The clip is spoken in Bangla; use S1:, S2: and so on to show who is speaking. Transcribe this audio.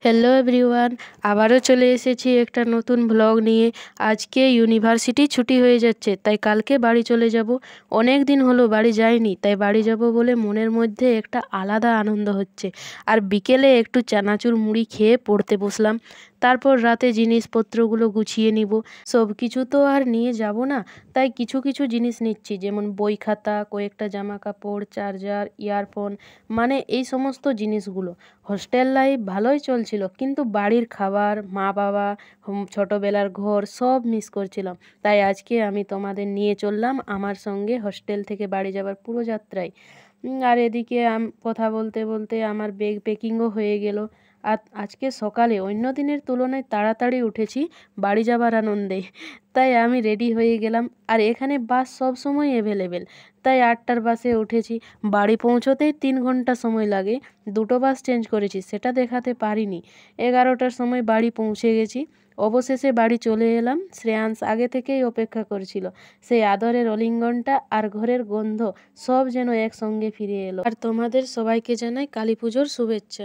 S1: হ্যালো এভরিওয়ান, আবারও চলে এসেছি একটা নতুন ভ্লগ নিয়ে। আজকে ইউনিভার্সিটি ছুটি হয়ে যাচ্ছে, তাই কালকে বাড়ি চলে যাব। অনেক দিন হলো বাড়ি যাইনি, তাই বাড়ি যাব বলে মনের মধ্যে একটা আলাদা আনন্দ হচ্ছে। আর বিকেলে একটু চানাচুর মুড়ি খেয়ে পড়তে বসলাম। তারপর রাতে জিনিসপত্রগুলো গুছিয়ে নিব। সব কিছু তো আর নিয়ে যাব না, তাই কিছু কিছু জিনিস নিচ্ছি, যেমন বই খাতা, কয়েকটা জামা কাপড়, চার্জার, ইয়ারফোন, মানে এই সমস্ত জিনিসগুলো। হস্টেল লাইফ ভালোই চলছিল, কিন্তু বাড়ির খাবার, মা বাবা, ছোটোবেলার ঘর সব মিস করছিলাম। তাই আজকে আমি তোমাদের নিয়ে চললাম আমার সঙ্গে হস্টেল থেকে বাড়ি যাবার পুরো যাত্রায়। আর এদিকে কথা বলতে বলতে আমার ব্যাগ প্যাকিংও হয়ে গেল। আর আজকে সকালে অন্য দিনের তুলনায় তাড়াতাড়ি উঠেছি বাড়ি যাবার আনন্দে। তাই আমি রেডি হয়ে গেলাম। আর এখানে বাস সব সময় অ্যাভেলেবেল, তাই 8টার বাসে উঠেছি। বাড়ি পৌঁছতেই 3 ঘন্টা সময় লাগে। দুটো বাস চেঞ্জ করেছি, সেটা দেখাতে পারিনি। 11টার সময় বাড়ি পৌঁছে গেছি। অবশেষে বাড়ি চলে এলাম। শ্রেয়াংশ আগে থেকেই অপেক্ষা করছিল। সেই আদরের অলিঙ্গনটা আর ঘরের গন্ধ সব যেন একসঙ্গে ফিরে এলো। আর তোমাদের সবাইকে জানাই কালী পুজোর শুভেচ্ছা।